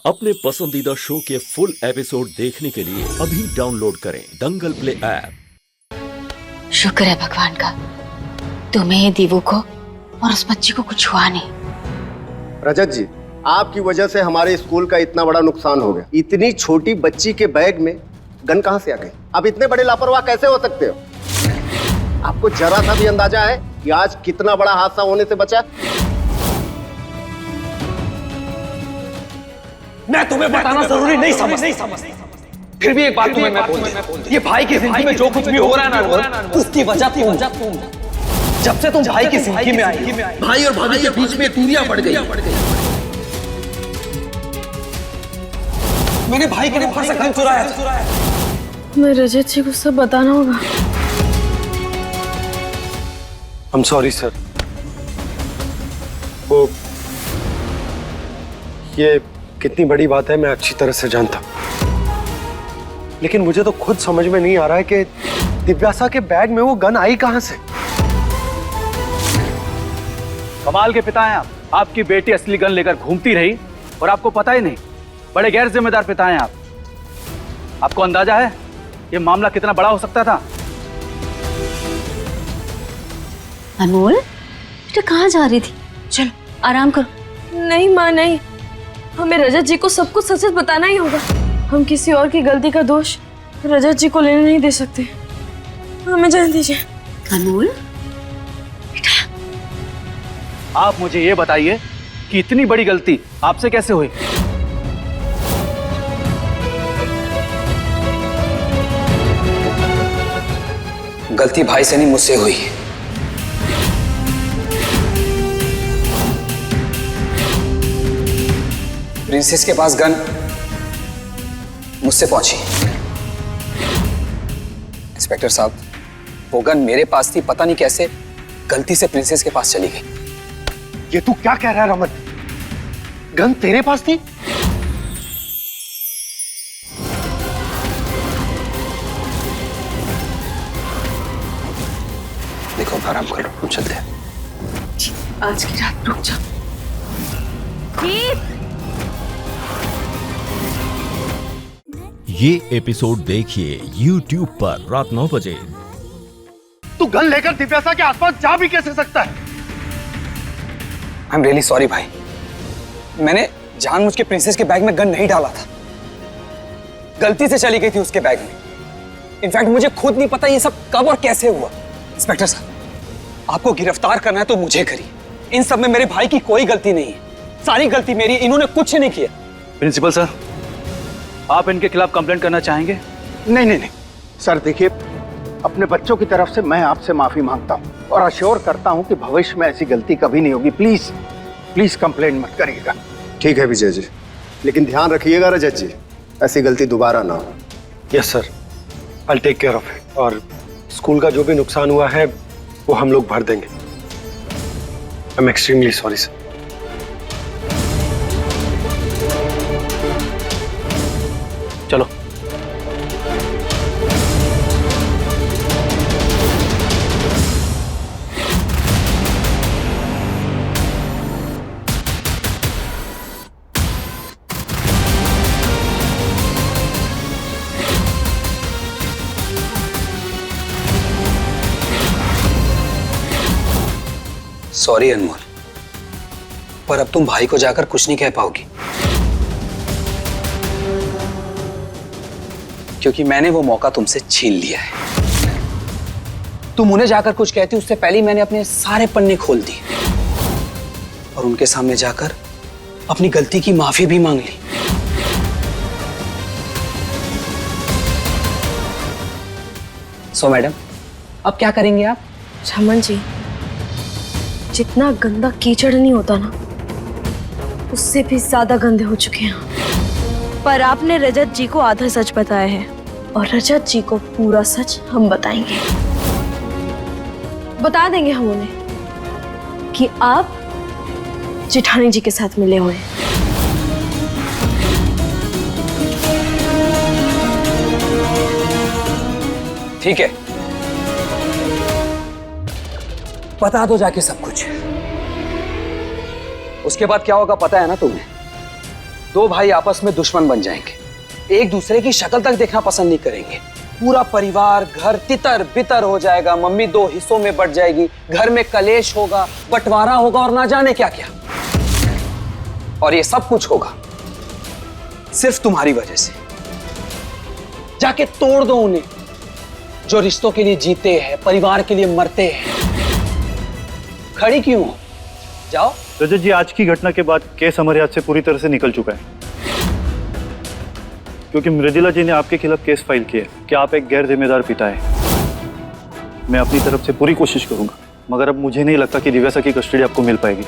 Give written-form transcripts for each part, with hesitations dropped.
अपने पसंदीदा शो के फुल एपिसोड देखने के लिए अभी डाउनलोड करें दंगल प्ले ऐप। शुक्र है भगवान का, तुम्हें, दीवू को और उस बच्ची को कुछ हुआ नहीं। रजत जी, आपकी वजह से हमारे स्कूल का इतना बड़ा नुकसान हो गया। इतनी छोटी बच्ची के बैग में गन कहां से आ गई? आप इतने बड़े लापरवाह कैसे हो सकते हो? आपको जरा सा भी अंदाजा है कि आज कितना बड़ा हादसा होने से बचा? मैं तुम्हें बताना जरूरी नहीं समझ। फिर भी एक बात तुम्हें मैं बोल दूं, ये भाई की जिंदगी में जो कुछ भी हो रहा है ना, उसकी वजह तुम। जब से तुम भाई की जिंदगी में आई, भाई और भाभी के बीच में दूरियां बढ़ गई। मैंने भाई के वहां से गन चुराया था। मैं रजत जी को सब बताना होगा। I'm sorry sir. वो ये कितनी बड़ी बात है मैं अच्छी तरह से जानता हूं, लेकिन मुझे तो खुद समझ में नहीं आ रहा है कि दिव्यासा के बैग में वो गन आई कहां से। कमाल के पिता हैं आप। आपकी बेटी असली गन लेकर घूमती रही और आपको पता ही नहीं। बड़े गैर जिम्मेदार पिता हैं आप। आपको अंदाजा है ये मामला कितना बड़ा हो सकता था? अनमोल, बेटा कहाँ जा रही थी? चलो आराम करो। नहीं माँ, नहीं, हमें रजत जी को सब कुछ सच बताना ही होगा। हम किसी और की गलती का दोष रजत जी को लेने नहीं दे सकते। हमें जाने दीजिए। अनमोल, आप मुझे ये बताइए कि इतनी बड़ी गलती आपसे कैसे हुई? गलती भाई से नहीं, मुझसे हुई। प्रिंसेस के पास गन मुझसे पहुंची। इंस्पेक्टर साहब, वो गन मेरे पास थी, पता नहीं कैसे गलती से प्रिंसेस के पास चली गई। ये तू क्या कह रहा है रमन? गन तेरे पास थी? देखो आराम करो, हम चलते हैं। आज की रात रुक जाओ। ये एपिसोड देखिए YouTube पर रात 9 बजे। तू गन लेकर दिव्यासा के आसपास जा भी कैसे सकता है? आई एम रियली सॉरी भाई। मैंने जानबूझ के प्रिंसेस के बैग में गन नहीं डाला था। गलती से चली गई थी उसके बैग में। इनफैक्ट मुझे खुद नहीं पता ये सब कब और कैसे हुआ। इंस्पेक्टर साहब, आपको गिरफ्तार करना है तो मुझे करिए। इन सब में मेरे भाई की कोई गलती नहीं है। सारी गलती मेरी, इन्होंने कुछ नहीं किया। प्रिंसिपल सर, आप इनके खिलाफ कंप्लेंट करना चाहेंगे? नहीं सर, देखिए, अपने बच्चों की तरफ से मैं आपसे माफी मांगता हूं और अश्योर करता हूं कि भविष्य में ऐसी गलती कभी नहीं होगी। प्लीज कंप्लेंट मत करिएगा। ठीक है विजय जी, लेकिन ध्यान रखिएगा रजत जी, ऐसी गलती दोबारा ना हो। Yes sir, I take care of it. और स्कूल का जो भी नुकसान हुआ है वो हम लोग भर देंगे। I am extremely sorry sir. चलो। सॉरी अनमोल, पर अब तुम भाई को जाकर कुछ नहीं कह पाओगी, क्योंकि मैंने वो मौका तुमसे छीन लिया है। तुम उन्हें जाकर कुछ कहती उससे पहले ही मैंने अपने सारे पन्ने खोल दिए और उनके सामने जाकर अपनी गलती की माफी भी मांग ली। सो मैडम, अब क्या करेंगे आप? रमन जी, जितना गंदा कीचड़ नहीं होता ना, उससे भी ज्यादा गंदे हो चुके हैं। पर आपने रजत जी को आधा सच बताया है और रजत जी को पूरा सच हम बताएंगे। बता देंगे हम उन्हें कि आप जेठानी जी के साथ मिले हुए हैं। ठीक है, बता दो जाके सब कुछ। उसके बाद क्या होगा पता है ना तुम्हें? दो भाई आपस में दुश्मन बन जाएंगे, एक दूसरे की शक्ल तक देखना पसंद नहीं करेंगे, पूरा परिवार घर तितर बितर हो जाएगा, मम्मी दो हिस्सों में बट जाएगी, घर में कलेश होगा, बंटवारा होगा और ना जाने क्या क्या। और ये सब कुछ होगा सिर्फ तुम्हारी वजह से। जाके तोड़ दो उन्हें जो रिश्तों के लिए जीते हैं, परिवार के लिए मरते हैं। खड़ी क्यों हो? जाओ। रजत जी, आज की घटना के बाद केस हमारे हाथ से पूरी तरह से निकल चुका है, क्योंकि मृदुला जी ने आपके खिलाफ केस फाइल किया है कि आप एक गैर जिम्मेदार पिता हैं। मैं अपनी तरफ से पूरी कोशिश करूंगा, मगर अब मुझे नहीं लगता कि दिव्यासा की कस्टडी आपको मिल पाएगी।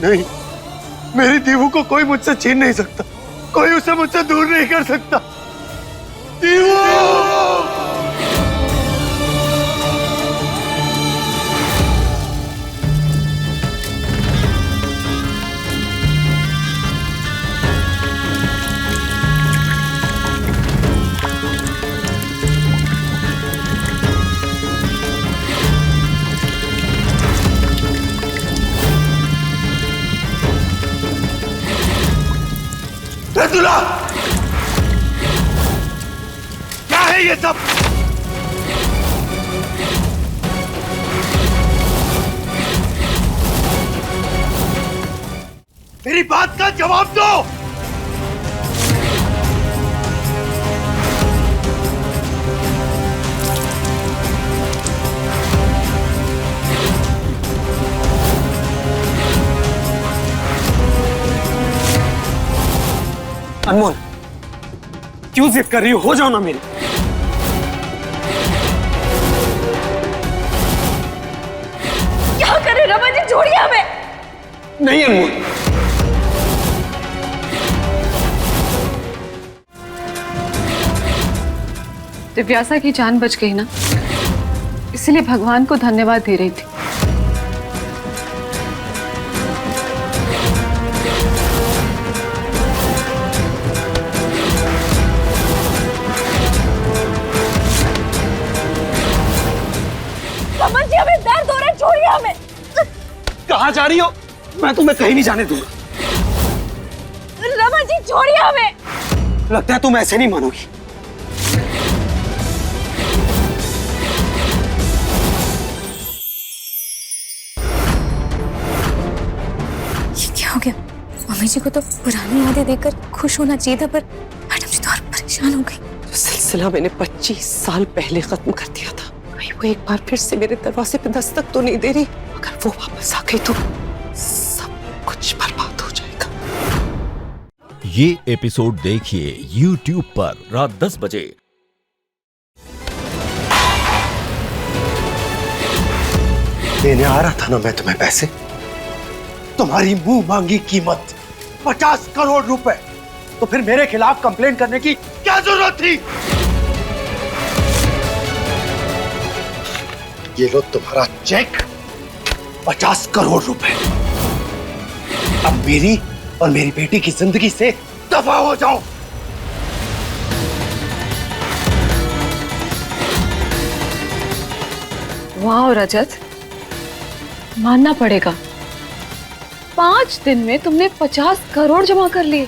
नहीं, मेरी दीवू को कोई मुझसे छीन नहीं सकता, कोई उसे मुझसे दूर नहीं कर सकता। दीवू! मृदुला! क्या है ये सब? मेरी बात का जवाब दो। अनमोल, क्यों जिद कर रही हो जाओ ना मेरी। क्या करे रमा जी, छोड़िए हमें। नहीं अनमोल, दिव्यासा की जान बच गई ना, इसलिए भगवान को धन्यवाद दे रही थी। रमन जी, हमें दर्द हो रहा है, छोड़िए हमें। कहाँ जा रही हो? मैं तुम्हें कहीं नहीं जाने दूंगा। रमन जी, छोड़िए हमें। लगता है तुम ऐसे नहीं मानोगी। ये क्या हो गया? मम्मी जी को तो पुरानी यादें देखकर खुश होना चाहिए था, पर मैडम जी तो और परेशान हो गई। जो सिलसिला मैंने 25 साल पहले खत्म कर दिया था, कहीं वो एक बार फिर से मेरे दरवाजे पे दस्तक तो नहीं दे रही? अगर वो वापस आ गई तो सब कुछ बर्बाद हो जाएगा। ये एपिसोड देखिए YouTube पर रात 10 बजे। देने आ रहा था ना मैं तुम्हें पैसे, तुम्हारी मुंह मांगी कीमत 50 करोड़ रुपए, तो फिर मेरे खिलाफ कंप्लेन करने की क्या जरूरत थी? ये लो तुम्हारा चेक, 50 करोड़ रुपए। अब मेरी और मेरी बेटी की जिंदगी से दफा हो जाओ। वाह रजत, मानना पड़ेगा, 5 दिन में तुमने 50 करोड़ जमा कर लिए।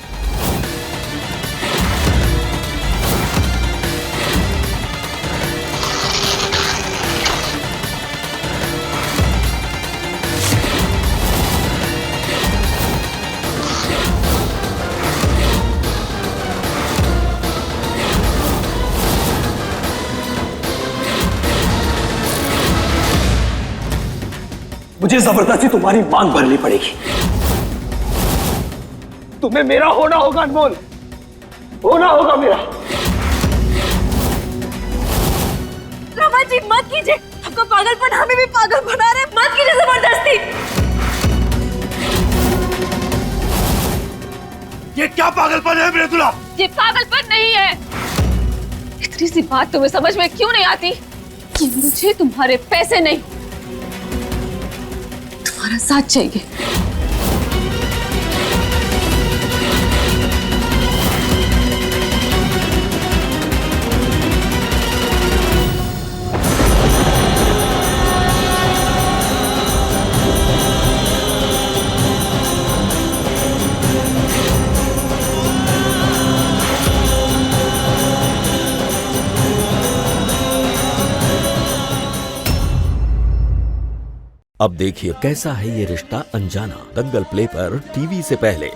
मुझे जबरदस्ती तुम्हारी मांग भरनी पड़ेगी। तुम्हें मेरा होना होगा अनमोल, होना होगा मेरा। रमा जी मत कीजिए, आपका पागलपन हमें भी पागल बना रहे, मत कीजिए जबरदस्ती। ये क्या पागलपन है मृदुला? ये पागलपन नहीं है। इतनी सी बात तुम्हें समझ में क्यों नहीं आती कि मुझे तुम्हारे पैसे नहीं, तुम्हारा साथ चाहिए। अब देखिए कैसा है ये रिश्ता अनजाना, दंगल प्ले पर टीवी से पहले।